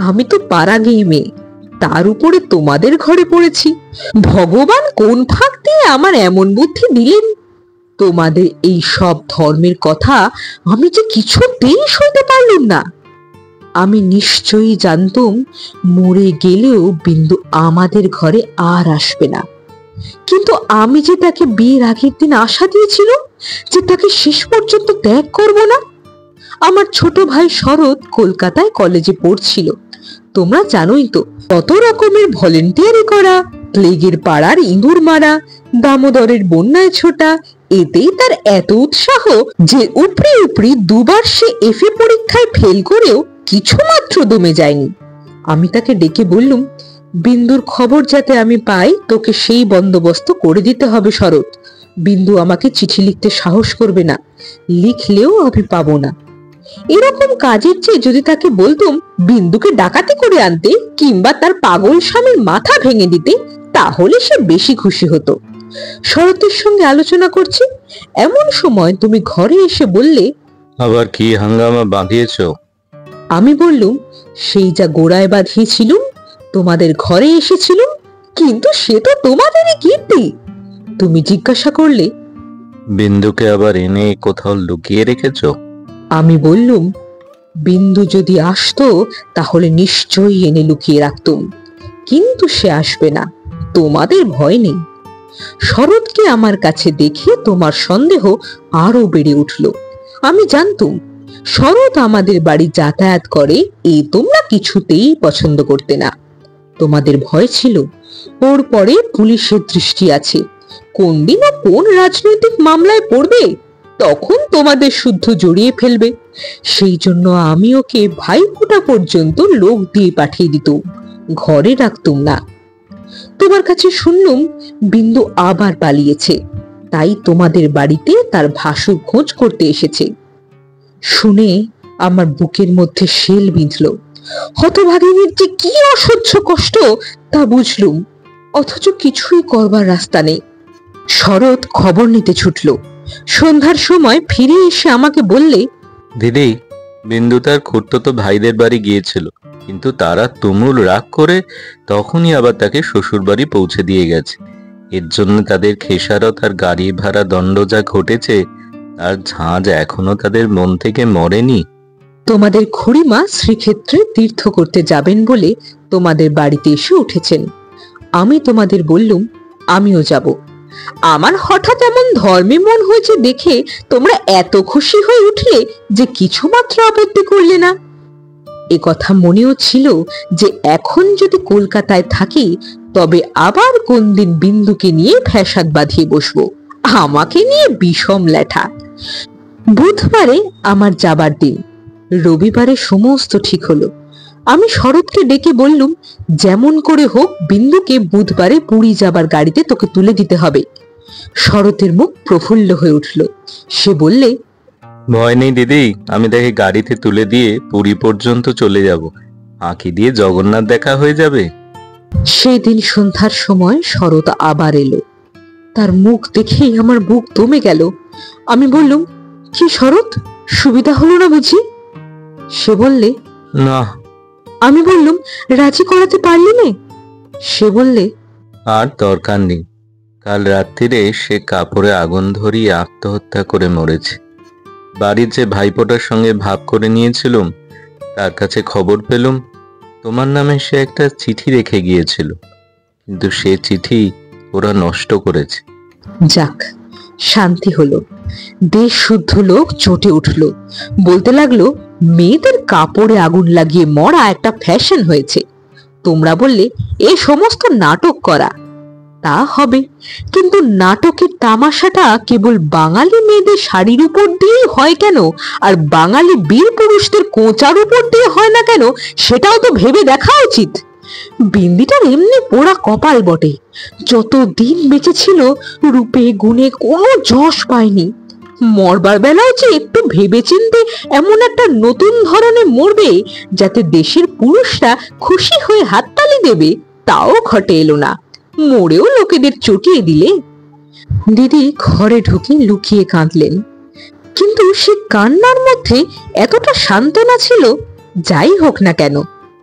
আমি তো পাড়াগেই মেয়ে, তার উপরে তোমাদের ঘরে পড়েছি। ভগবান কোন ফাঁক দিয়ে আমার এমন বুদ্ধি দিলেন? তোমাদের এই সব ধর্মের কথা আমি যে কিছুতেই সইতে পারলাম না। আমি নিশ্চয়ই জানতুম মরে গেলেও বিন্দু আমাদের ঘরে আর আসবে না। কিন্তু আমি যে তাকে বিয়ের আগের দিন আশা দিয়েছিলাম যে তাকে শেষ পর্যন্ত ত্যাগ করব না। আমার ছোট ভাই শরৎ কলকাতায় কলেজে পড়ছিল। তোমরা জানোই তো, কত রকমের ভলেন্টিয়ারি করা, প্লেগের পাড়ার ইঁদুর মারা, দামোদরের বন্যায় ছোটা, এতেই তার এত উৎসাহ যে উপরি উপরি দুবার সে এফএ পরীক্ষায় ফেল করেও কিছুমাত্র দমে যায়নি। আমি তাকে ডেকে বললুম, বিন্দুর খবর যাতে আমি পাই তোকে সেই বন্দোবস্ত করে দিতে হবে শরৎ। বিন্দু আমাকে চিঠি লিখতে সাহস করবে না, লিখলেও আমি পাবো না। এরকম কাজের চেয়ে যদি তাকে বলতুম বিন্দুকে ডাকাতি করে আনতে কিংবা তার পাগল স্বামীর মাথা ভেঙে দিতে, তাহলে সে বেশি খুশি হতো। শরতের সঙ্গে আলোচনা করছি, এমন সময় তুমি ঘরে এসে বললে, আবার কি হাঙ্গামা বাঁধিয়েছ? আমি বললুম, সেই যা গোড়ায় বাঁধিয়েছিলুম, তোমাদের ঘরে এসেছিলুম, কিন্তু সে তো তোমাদেরই কীর্তি। তুমি জিজ্ঞাসা করলে, বিন্দুকে আবার এনে কোথাও লুকিয়ে রেখেছ? আমি বললুম, বিন্দু যদি আসতো তাহলে নিশ্চয়ই এনে লুকিয়ে রাখতুম, কিন্তু সে আসবে না, তোমাদের ভয় নেই। শরৎকে আমার কাছে দেখে তোমার সন্দেহ আরো বেড়ে উঠল। আমি জানতুম শরৎ আমাদের বাড়ি যাতায়াত করে, এই তোমরা কিছুতেই পছন্দ করতে না। তোমাদের ভয় ছিল ওর পরে পুলিশের দৃষ্টি আছে, কোন দিন কোন রাজনৈতিক মামলায় পড়বে, তখন তোমাদের শুদ্ধ জড়িয়ে ফেলবে। সেই জন্য আমি ওকে ভাইফোঁটা পর্যন্ত লোক দিয়ে পাঠিয়ে দিতুম, ঘরে রাখতুম না। তোমার কাছে শুনলুম বিন্দু আবার পালিয়েছে, তাই তোমাদের বাড়িতে তার ভাসুর খোঁজ করতে এসেছে। শুনে আমার বুকের মধ্যে শেল বিঁধল। হতভাগিনীর যে কি অসহ্য কষ্ট তা বুঝলুম, অথচ কিছুই করবার রাস্তা নেই। শরৎ খবর নিতে ছুটল। সন্ধ্যার সময় ফিরে এসে আমাকে বললে, দিদি, বিন্দু তার খুড়তুতো ভাইদের বাড়ি গিয়েছিল, কিন্তু তারা তুমুল রাগ করে তখনই আবার তাকে শ্বশুর বাড়ি পৌঁছে দিয়ে গেছে। এর জন্য তাদের খেসারত আর গাড়ি ভাড়া দণ্ড যা ঘটেছে, তার ঝাঁজ এখনো তাদের মন থেকে মরেনি। তোমাদের খুড়িমা শ্রীক্ষেত্রে তীর্থ করতে যাবেন বলে তোমাদের বাড়িতে এসে উঠেছেন। আমি তোমাদের বললুম, আমিও যাব। আমার হঠাৎ এমন ধর্মে মন হয়েছে দেখে তোমরা এত খুশি হয়ে উঠলে যে কিছুমাত্র আপত্তি করলে না। এ কথা মনেও ছিল যে এখন যদি কলকাতায় থাকি তবে আবার কোন দিন বিন্দুকে নিয়ে ফ্যাসাদ বাঁধিয়ে বসবো, আমাকে নিয়ে বিষম লেঠা। বুধবারে আমার যাবার দিন, রবিবারে সমস্ত ঠিক হলো। আমি শরৎকে ডেকে বললুম, যেমন করে হোক বিন্দুকে বুধবারে পুরী যাবার গাড়িতে তোকে তুলে দিতে হবে। শরতের মুখ প্রফুল্ল হয়ে উঠল। সে বললে, ভয় নেই দিদি, আমি তাকে গাড়িতে তুলে দিয়ে পুরী পর্যন্ত চলে যাব, আঁকি দিয়ে জগন্নাথ দেখা হয়ে যাবে। সেই দিন সন্ধ্যার সময় শরৎ আবার এলো। তার মুখ দেখেই আমার বুক দমে গেল। আমি বললুম, কি শরৎ, সুবিধা হলো না বুঝি? সে বললে, না। আমি বললুম, রাজি করাতে পারলি না? সে বললে, আর দরকার নেই, কাল রাত্রিরে সে কাপড়ে আগুন ধরিয়ে আত্মহত্যা করে মরেছে। বাড়ির যে ভাইপোটার সঙ্গে ভাব করে নিয়েছিলুম, তার কাছে খবর পেলুম তোমার নামে সে একটা চিঠি রেখে গিয়েছিল, কিন্তু সে চিঠি ওরা নষ্ট করেছে। যাক, শান্তি হলো। দেশ শুদ্ধ লোক চটে উঠল, বলতে লাগলো, মেয়েদের কাপড়ে আগুন লাগিয়ে মরা একটা ফ্যাশন হয়েছে। তোমরা বললে এ সমস্ত নাটক করা, তা হবে, কিন্তু নাটকের তামাশাটা কেবল বাঙালি মেয়েদের শাড়ির উপর দিয়ে হয় কেন, আর বাঙালি বীর পুরুষদের কোঁচার উপর দিয়ে হয় না কেন, সেটাও তো ভেবে দেখা উচিত। বিন্দিটার এমনি পোড়া কপাল বটে, যত দিন বেঁচে ছিল রূপে গুণে কোনো যশ পায়নি। মরবার বেলাও যে একটু ভেবেচিন্তে এমন একটা নতুন ধরনে মরবে যাতে দেশের পুরুষরা খুশি হয়ে হাততালি দেবে, তাও ঘটে এলো না। মরেও লোকেদের চটিয়ে দিলে। দিদি ঘরে ঢুকে লুকিয়ে কাঁদলেন, কিন্তু সে কান্নার মধ্যে এতটা সান্ত্বনা ছিল, যাই হোক না কেন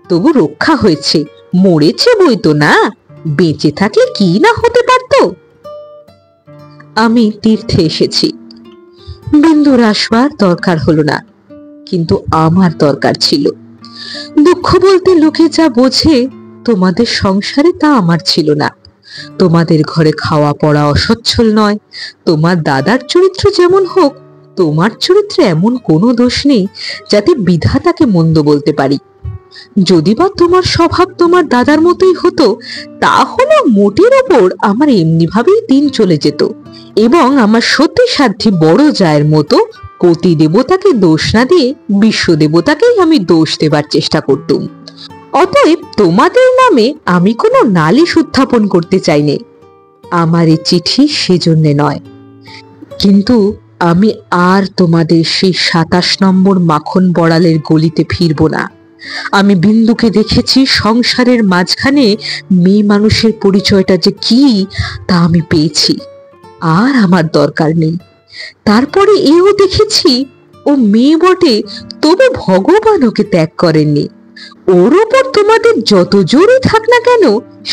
তবু রক্ষা হয়েছে, মরেছে বই তো না, বেঁচে থাকলে কি না হতে পারত। আমি তীর্থে এসেছি, বিন্দুর আসবার দরকার হলো না, কিন্তু আমার দরকার ছিল। দুঃখ বলতে লোকে যা বোঝে তোমাদের সংসারে তা আমার ছিল না। তোমাদের ঘরে খাওয়া পড়া অসচ্ছল নয়। তোমার দাদার চরিত্র যেমন হোক, তোমার চরিত্রে এমন কোনো দোষ নেই যাতে বিধাতাকে মন্দ বলতে পারি। যদি বা তোমার স্বভাব তোমার দাদার মতোই হতো, তাহলে মোটের ওপর আমার এমনিভাবেই দিন চলে যেত এবং আমার সত্যি সাধ্যি বড় জায়ের মতো পতি দেবতাকে দোষ না দিয়ে বিশ্ব দেবতাকেই আমি দোষ দেবার চেষ্টা করতুম। অতএব তোমাদের নামে আমি কোনো নালিশ উত্থাপন করতে চাইনি। আমার এই চিঠি সেজন্য নয়। কিন্তু আমি আর তোমাদের সেই 27 নম্বর মাখন বড়ালের গলিতে ফিরব না। আমি বিন্দুকে দেখেছি সংসারের মাঝখানে মেয়ে মানুষের পরিচয়টা যে কি তা আমি পেয়েছি, আর আমার দরকার নেই। তারপরে এও দেখেছি ও মেয়ে বটে, তবু ভগবান ওকে ত্যাগ করেননি। ওর ওপর তোমাদের যত জোরই থাক না কেন,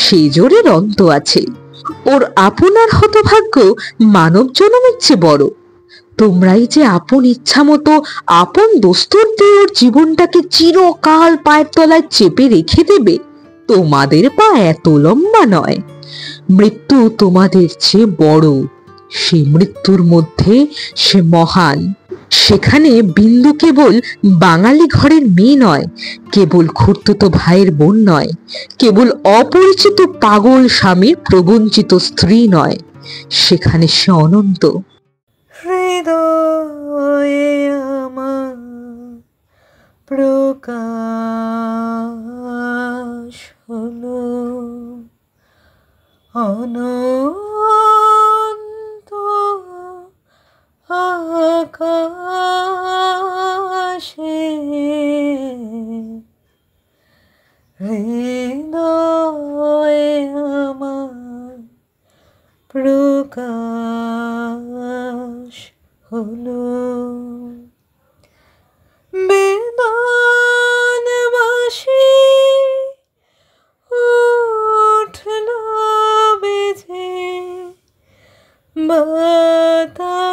সেই জোরের অন্ত আছে। ওর আপনার হতভাগ্য মানব জনমের চেয়ে বড়। তোমরাই যে আপন ইচ্ছা মতো আপন দোস্তর দিয়ে ওর জীবনটাকে চিরকাল পায়ের তলায় চেপে রেখে দেবে, তোমাদের পা এত লম্বা নয়। মৃত্যু তোমাদের চেয়ে বড়, সে মৃত্যুর মধ্যে সে মহান। সেখানে বিন্দু কেবল বাঙালি ঘরের মেয়ে নয়, কেবল খুড়তুতো ভাইয়ের বোন নয়, কেবল অপরিচিত পাগল স্বামীর প্রবঞ্চিত স্ত্রী নয়, সেখানে সে অনন্ত। হৃদয়ে আমার প্রকাশ হলো অনন্ত আকাশে। হৃদয়ে আমার প্রকাশ হলো বেদনবাসী উঠল বেজে বাতাসে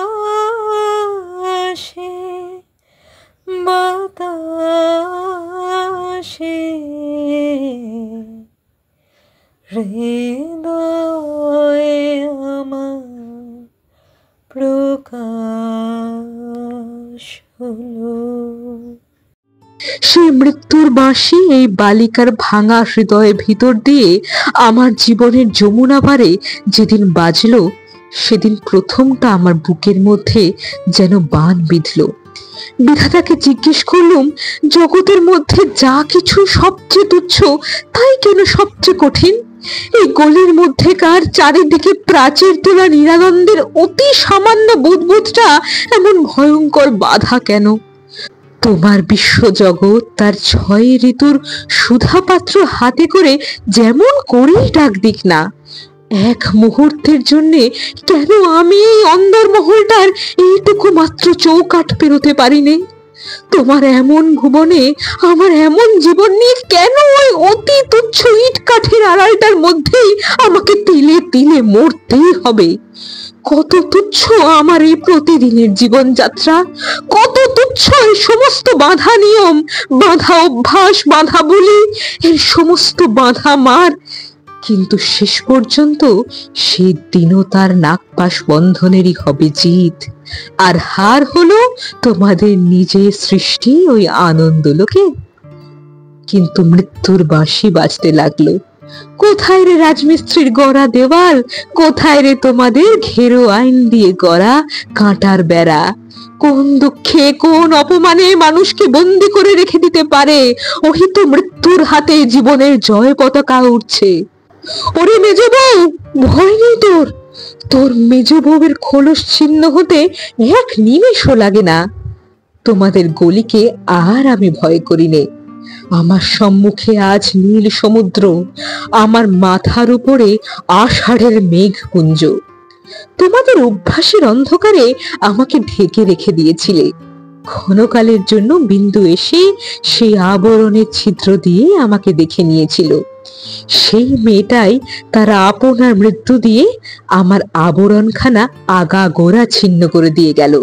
বাতাসে। হৃদয়ে আমার প্রকাশ হলো। সেই মৃত্যুর বাঁশি এই বালিকার ভাঙা হৃদয়ের ভিতর দিয়ে আমার জীবনের যমুনা পারে যেদিন বাজলো, সেদিন প্রথমটা আমার বুকের মধ্যে যেন বান বিঁধল। বিধাতাকে জিজ্ঞেস করলুম, জগতের মধ্যে যা কিছু সবচেয়ে তুচ্ছ, তাই কেন সবচেয়ে কঠিন? এই গলির মধ্যেকার চারিদিকে প্রাচীর তোলা নিরানন্দের অতি সামান্য বুদবুদটা এমন ভয়ঙ্কর বাধা কেন? তোমার বিশ্বজগৎ তার 6 ঋতুর সুধাপাত্র হাতে করে যেমন করেই ডাক দিক না, এক মুহূর্তের জন্যে কেন আমি এই অন্দরমহলটার এইটুকু মাত্র চৌকাঠ পেরোতে পারিনি? তোমার এমন ভুবনে আমার এমন জীবন নিয়ে কেন ওই অতি তুচ্ছ ইট কাঠের আড়ালটার মধ্যেই আমাকে তিলে তিলে মরতেই হবে? কত তুচ্ছ আমার এই প্রতিদিনের জীবনযাত্রা, কত তুচ্ছ এই সমস্ত বাধা নিয়ম, বাধা অভ্যাস, বাধা বলি, এর সমস্ত বাধা মার। কিন্তু শেষ পর্যন্ত সেই দীনতার নাগপাশ বন্ধনেরই হবে জিত, আর হার হলো তোমাদের নিজের সৃষ্টি ওই আনন্দলোকে। কিন্তু মৃত্যুর বাঁশি বাজতে লাগলো। কোথায় রে রাজমিস্ত্রির গড়া দেওয়াল, কোথায় রে তোমাদের ঘেরো আইন দিয়ে গড়া কাঁটার বেড়া? কোন দুঃখে কোন অপমানে মানুষকে বন্দি করে রেখে দিতে পারে? ওই তো মৃত্যুর হাতে জীবনের জয় পতাকা উঠছে। ওরে মেজ বউ, ভয় নেই তোর, তোর মেজ বউয়ের খোলস ছিন্ন হতে এক নিমেষও লাগে না। তোমাদের গলিকে আর আমি ভয় করি নে। আমার সম্মুখে আজ নীল সমুদ্র, আমার মাথার উপরে আষাঢ়ের মেঘপুঞ্জ। তোমাদের অভ্যাসের অন্ধকারে আমাকে ঢেকে রেখে দিয়েছিলে। ক্ষণকালের জন্য বিন্দু এসে সেই আবরণের ছিদ্র দিয়ে আমাকে দেখে নিয়েছিল। সেই মেয়েটাই তার আপনার মৃত্যু দিয়ে আমার আবরণখানা আগা গোড়া ছিন্ন করে দিয়ে গেল।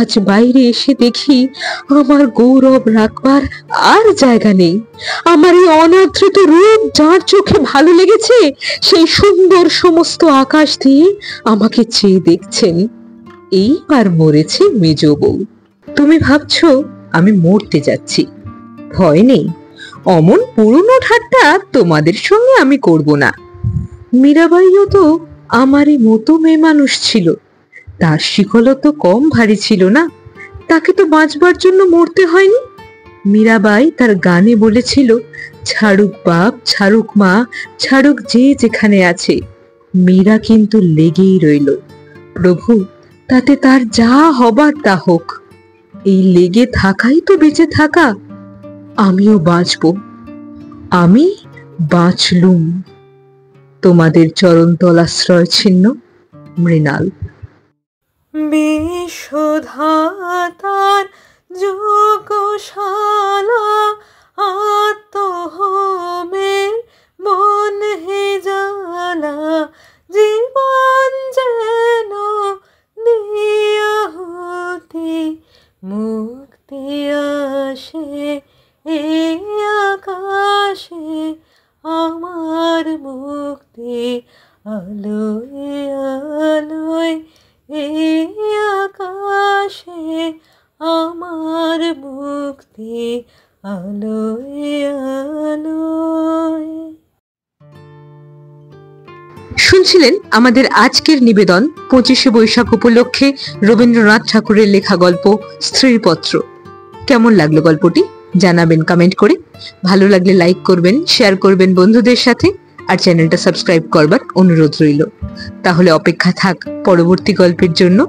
আজ বাইরে এসে দেখি আমার গৌরব রাখবার আর জায়গা নেই। আমার এই অনাদৃত রূপ যার চোখে ভালো লেগেছে, সেই সুন্দর সমস্ত আকাশ দিয়ে আমাকে চেয়ে দেখছেন। এইবার মরেছে মেজ বউ। তুমি ভাবছো আমি মরতে যাচ্ছি, ভয় নেই, অমন পুরনো ঠাট্টা তোমাদের সঙ্গে আমি করব না। মীরাবাইও তো আমারই মতো মেয়ে মানুষ ছিল, তার শিকলও তো কম ভারী ছিল না, তাকে তো বাঁচবার জন্য মরতে হয়নি। মীরাবাই তার গানে বলেছিল, ছাড়ুক বাপ, ছাড়ুক মা, ছাড়ুক যে যেখানে আছে, মীরা কিন্তু লেগেই রইল। প্রভু, তাতে তার যা হবার তা হোক, এই লেগে থাকাই তো বেঁচে থাকা। আমিও বাঁচব, আমি বাঁচলুম। তোমাদের চরণতলাশ্রয় ছিন্ন, মৃণাল। বিশ্বধাতার যোগশালা আত্মহোমের বন হে জ্বালা, জীবন যেন দিয়াহুতি, মুক্তি আসে এই আকাশে, আমার মুক্তি আলোয় আলোয় এই আকাশে, আমার মুক্তি আলোয় আলোয়। শুনছিলেন আমাদের আজকের নিবেদন 25শে বৈশাখ উপলক্ষে রবীন্দ্রনাথ ঠাকুরের লেখা গল্প স্ত্রীর পত্র। কেমন লাগলো গল্পটি জানাবেন কমেন্ট করে। ভালো লাগলে লাইক করবেন, শেয়ার করবেন বন্ধুদের সাথে, আর চ্যানেলটা সাবস্ক্রাইব করবার অনুরোধ রইল। তাহলে অপেক্ষা থাক পরবর্তী গল্পের জন্য।